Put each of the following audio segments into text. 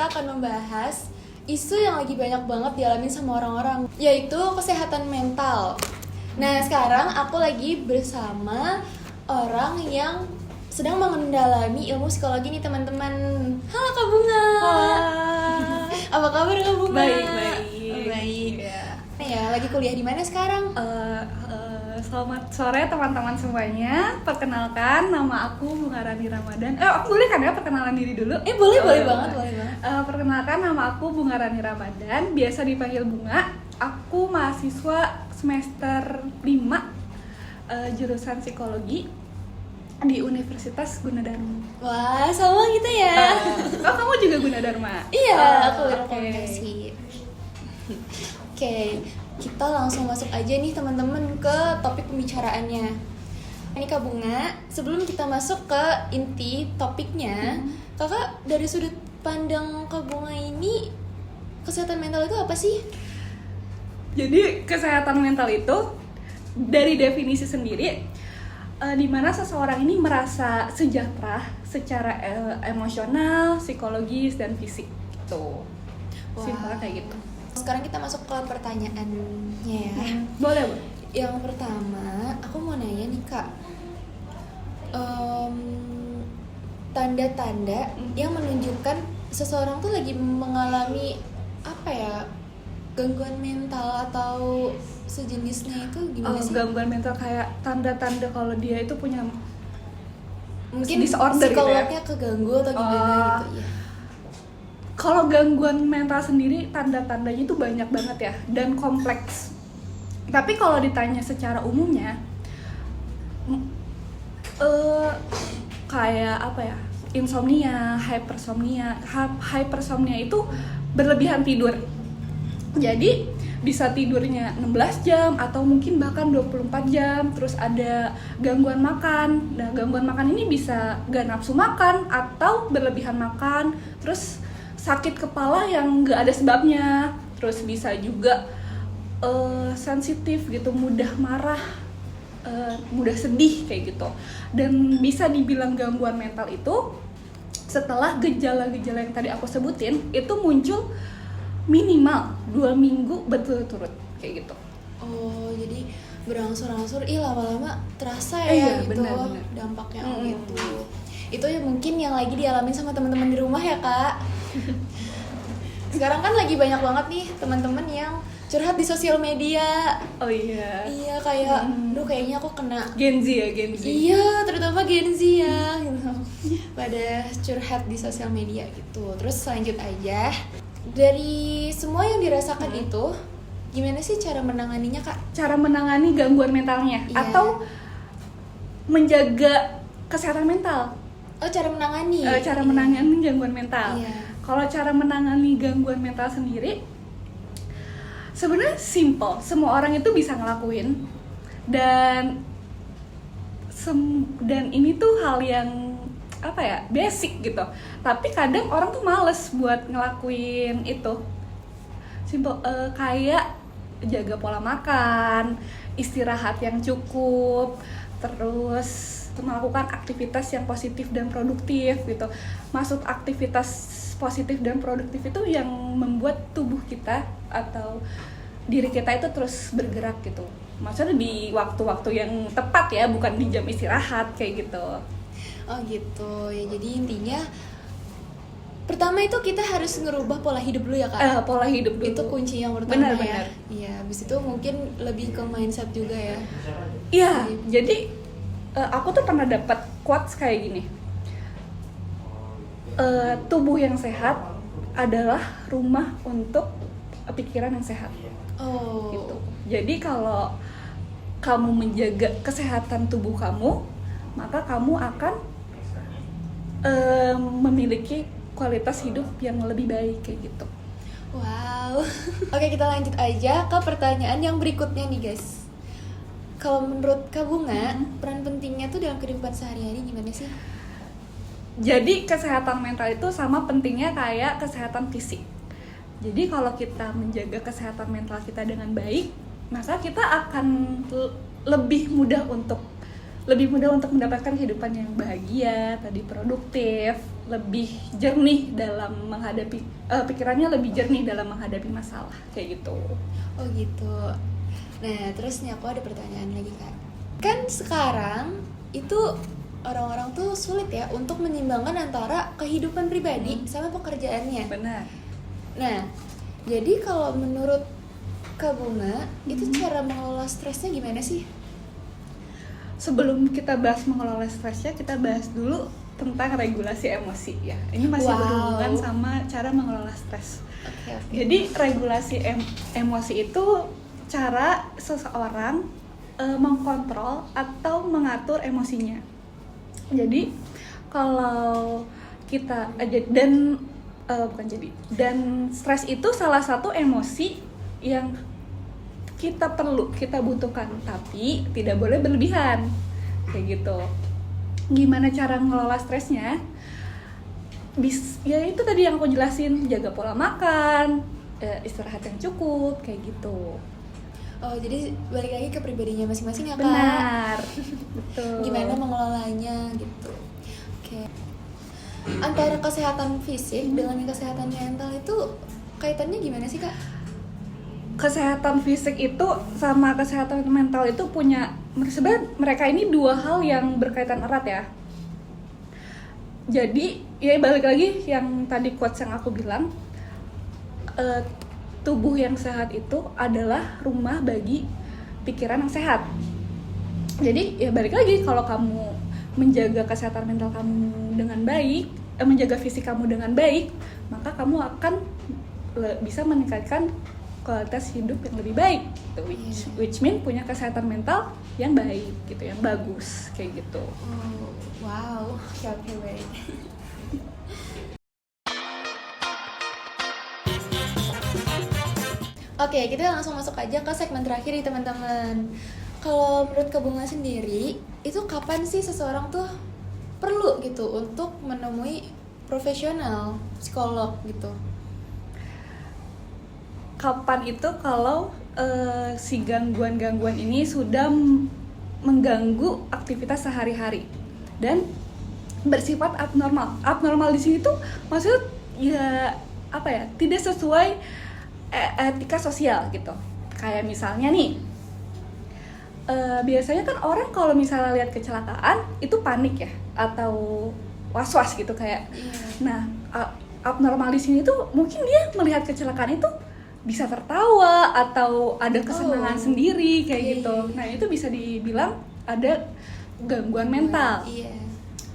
kita akan membahas isu yang lagi banyak banget dialami sama orang-orang, yaitu kesehatan mental. Nah, sekarang aku lagi bersama orang yang sedang mendalami ilmu psikologi nih, teman-teman. Halo Kak Bunga. Apa kabar Kak Bunga? Baik. Ya, lagi kuliah di mana sekarang? Selamat sore teman-teman semuanya. Perkenalkan, nama aku Bunga Rani Ramadan. Aku boleh kan ya perkenalan diri dulu? Boleh banget. Perkenalkan, nama aku Bunga Rani Ramadan. Biasa dipanggil Bunga. Aku mahasiswa semester 5 jurusan psikologi di Universitas Gunadarma. Wah, sama gitu ya. Kamu juga Gunadarma? Iya, aku komunikasi. Oke, kita langsung masuk aja nih teman-teman ke topik pembicaraannya. Ini Kak Bunga, sebelum kita masuk ke inti topiknya, Kakak dari sudut pandang Kak Bunga ini, kesehatan mental itu apa sih? Jadi kesehatan mental itu dari definisi sendiri, di mana seseorang ini merasa sejahtera secara emosional, psikologis, dan fisik. Tuh, simpelnya kayak gitu. Sekarang kita masuk ke pertanyaannya ya. Boleh. Yang pertama, aku mau nanya nih Kak, tanda-tanda yang menunjukkan seseorang tuh lagi mengalami gangguan mental atau sejenisnya itu gimana sih? Gangguan mental kayak tanda-tanda kalau dia itu punya mungkin disorder psikolognya gitu ya? Keganggu atau gimana gitu ya. Kalau gangguan mental sendiri tanda-tandanya itu banyak banget ya dan kompleks. Tapi kalau ditanya secara umumnya, kayak insomnia, hypersomnia itu berlebihan tidur. Jadi bisa tidurnya 16 jam atau mungkin bahkan 24 jam. Terus ada gangguan makan. Nah, gangguan makan ini bisa gak nafsu makan atau berlebihan makan. Terus sakit kepala yang gak ada sebabnya. Terus bisa juga sensitif gitu, mudah marah, mudah sedih kayak gitu. Dan bisa dibilang gangguan mental itu setelah gejala-gejala yang tadi aku sebutin itu muncul minimal 2 minggu berturut-turut kayak gitu. Jadi berangsur-angsur, lama-lama terasa ya gitu benar. Dampaknya gitu. Itu ya mungkin yang lagi dialamin sama teman-teman di rumah ya Kak. Sekarang kan lagi banyak banget nih teman-teman yang curhat di sosial media. Oh iya. Iya, kayak kayaknya aku kena Gen Z. Iya, terutama Gen Z ya gitu. Pada curhat di sosial media gitu. Terus lanjut aja. Dari semua yang dirasakan itu, gimana sih cara menanganinya Kak? Cara menangani gangguan mentalnya atau menjaga kesehatan mental? Cara menangani. Cara menangani gangguan mental. Iya. Kalau cara menangani gangguan mental sendiri sebenarnya simple, semua orang itu bisa ngelakuin dan ini tuh hal yang basic gitu. Tapi kadang orang tuh males buat ngelakuin itu. Simple, kayak jaga pola makan, istirahat yang cukup, terus melakukan aktivitas yang positif dan produktif gitu. Maksud aktivitas positif dan produktif itu yang membuat tubuh kita atau diri kita itu terus bergerak gitu. Maksudnya di waktu-waktu yang tepat ya, bukan di jam istirahat kayak gitu. Oh gitu. Ya jadi intinya pertama itu kita harus ngerubah pola hidup dulu ya Kak. Pola hidup dulu. Itu kunci yang pertama. Benar. Iya, habis itu mungkin lebih ke mindset juga ya. Iya, jadi aku tuh pernah dapat quotes kayak gini. Tubuh yang sehat adalah rumah untuk pikiran yang sehat. Gitu. Jadi kalau kamu menjaga kesehatan tubuh kamu, maka kamu akan memiliki kualitas hidup yang lebih baik kayak gitu. Wow. Oke, kita lanjut aja ke pertanyaan yang berikutnya nih guys. Kalau menurut Kak Bunga, peran pentingnya tuh dalam kehidupan sehari-hari gimana sih? Jadi kesehatan mental itu sama pentingnya kayak kesehatan fisik. Jadi kalau kita menjaga kesehatan mental kita dengan baik, maka kita akan lebih mudah untuk lebih mudah untuk mendapatkan kehidupan yang bahagia, tadi produktif, lebih jernih dalam menghadapi pikirannya lebih jernih dalam menghadapi masalah kayak gitu. Oh gitu. Nah terus nih aku ada pertanyaan lagi Kak. Kan sekarang itu orang-orang tuh sulit ya untuk menyimbangkan antara kehidupan pribadi sama pekerjaannya. Benar. Nah jadi kalau menurut Kak Bunga itu cara mengelola stresnya gimana sih? Sebelum kita bahas mengelola stresnya, kita bahas dulu tentang regulasi emosi ya. Ini masih berhubungan sama cara mengelola stres. Okay. Jadi regulasi emosi itu cara seseorang mengkontrol atau mengatur emosinya. Jadi kalau kita dan stres itu salah satu emosi yang kita butuhkan, tapi tidak boleh berlebihan kayak gitu. Gimana cara mengelola stresnya? Ya itu tadi yang aku jelasin, jaga pola makan, istirahat yang cukup kayak gitu. Oh jadi balik lagi ke pribadinya masing-masing ya Kak? Benar. Betul. Gimana mengelolanya gitu. Oke. Antara kesehatan fisik dengan kesehatan mental itu kaitannya gimana sih Kak? Kesehatan fisik itu sama kesehatan mental itu sebenarnya mereka ini dua hal yang berkaitan erat ya. Jadi ya balik lagi yang tadi quotes yang aku bilang, tubuh yang sehat itu adalah rumah bagi pikiran yang sehat. Jadi ya balik lagi, kalau kamu menjaga kesehatan mental kamu dengan baik, menjaga fisik kamu dengan baik, maka kamu akan bisa meningkatkan kualitas hidup yang lebih baik gitu. Which mean punya kesehatan mental yang baik gitu, yang bagus kayak gitu. Oh, wow, oke baik. Oke, kita langsung masuk aja ke segmen terakhir nih teman-teman. Kalau menurut Kak Bunga sendiri, itu kapan sih seseorang tuh perlu gitu untuk menemui profesional psikolog gitu? Kapan itu kalau si gangguan-gangguan ini sudah mengganggu aktivitas sehari-hari dan bersifat abnormal. Abnormal di sini tuh maksudnya ya apa ya? Tidak sesuai etika sosial gitu. Kayak misalnya nih, biasanya kan orang kalau misalnya lihat kecelakaan itu panik ya, atau was-was gitu kayak. Nah, abnormal di sini tuh mungkin dia melihat kecelakaan itu bisa tertawa atau ada kesenangan sendiri kayak gitu. Nah itu bisa dibilang ada gangguan mental.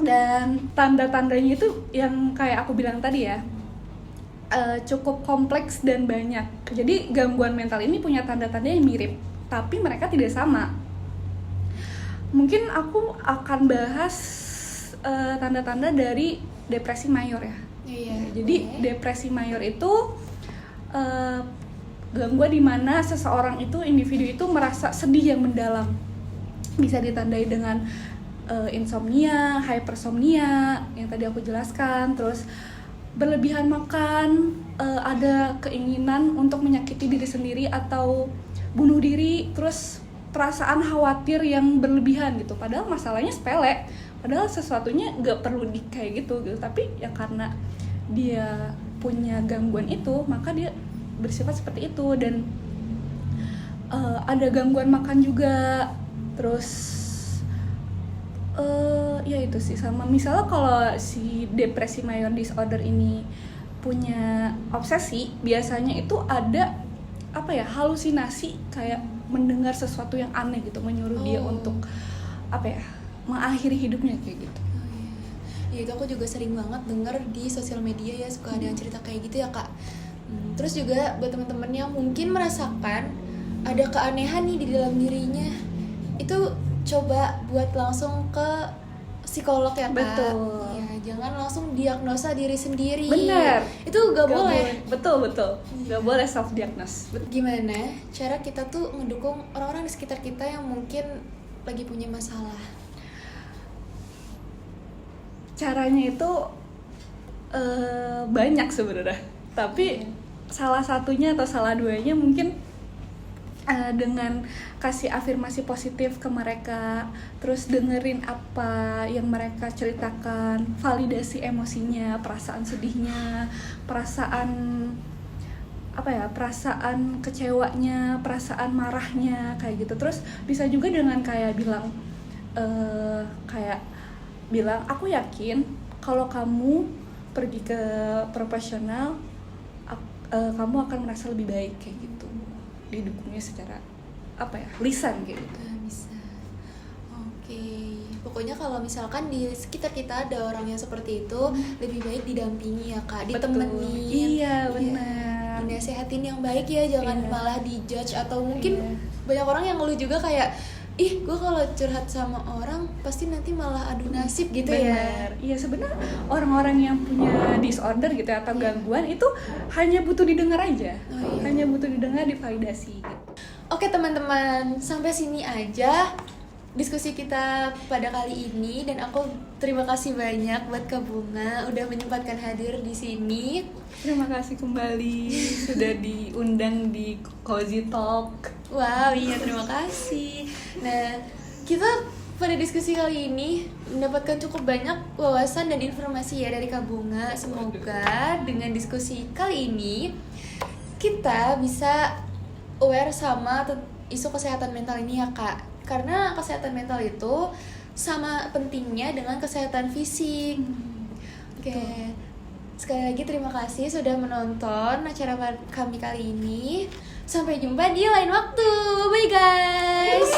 Dan tanda-tandanya itu yang kayak aku bilang tadi ya, cukup kompleks dan banyak. Jadi gangguan mental ini punya tanda-tanda yang mirip, tapi mereka tidak sama. Mungkin aku akan bahas tanda-tanda dari depresi mayor ya. Jadi depresi mayor itu gangguan di mana seseorang itu, individu itu merasa sedih yang mendalam. Bisa ditandai dengan insomnia, hypersomnia yang tadi aku jelaskan, terus berlebihan makan, ada keinginan untuk menyakiti diri sendiri atau bunuh diri, terus perasaan khawatir yang berlebihan gitu. Padahal masalahnya sepele, padahal sesuatunya nggak perlu kayak gitu, tapi ya karena dia punya gangguan itu, maka dia bersifat seperti itu. Dan ada gangguan makan juga, terus ya itu sih. Sama misalnya kalau si depresi mayor disorder ini punya obsesi, biasanya itu ada apa ya, halusinasi, kayak mendengar sesuatu yang aneh gitu, menyuruh dia untuk apa ya, mengakhiri hidupnya kayak gitu. Ya itu aku juga sering banget denger di sosial media ya, suka ada yang cerita kayak gitu ya Kak. Terus juga buat teman-teman yang mungkin merasakan ada keanehan nih di dalam dirinya, itu coba buat langsung ke psikolog ya Kak. Betul. Ya, jangan langsung diagnosa diri sendiri. Benar. Itu gak boleh. Betul. Gak boleh self diagnose. Gimana cara kita tuh ngedukung orang-orang di sekitar kita yang mungkin lagi punya masalah? Caranya itu banyak sebenarnya. Tapi salah satunya atau salah duanya mungkin dengan kasih afirmasi positif ke mereka, terus dengerin apa yang mereka ceritakan, validasi emosinya, perasaan sedihnya, perasaan kecewanya, perasaan marahnya, kayak gitu. Terus bisa juga dengan kayak bilang aku yakin kalau kamu pergi ke profesional, kamu akan merasa lebih baik, kayak gitu. Didukungnya secara lisan gitu. Bisa. Oke. Pokoknya kalau misalkan di sekitar kita ada orang yang seperti itu, lebih baik didampingi ya Kak, ditemenin. Iya, benar. Dinasehatin yang baik ya, jangan malah dijudge atau mungkin banyak orang yang ngeluh juga kayak, ih gue kalau curhat sama orang pasti nanti malah adu nasib gitu. Benar. Ya. Iya, sebenarnya orang-orang yang punya disorder gitu atau gangguan itu hanya butuh didengar aja. Hanya butuh didengar, divalidasi gitu. Oke teman-teman, sampai sini aja diskusi kita pada kali ini, dan aku terima kasih banyak buat Kak Bunga udah menyempatkan hadir di sini. Terima kasih kembali sudah diundang di Cozy Talk. Wow, iya terima kasih. Nah, kita pada diskusi kali ini mendapatkan cukup banyak wawasan dan informasi ya dari Kak Bunga. Semoga dengan diskusi kali ini kita bisa aware sama isu kesehatan mental ini ya Kak. Karena kesehatan mental itu sama pentingnya dengan kesehatan fisik. Oke. Sekali lagi terima kasih sudah menonton acara kami kali ini. Sampai jumpa di lain waktu. Bye guys.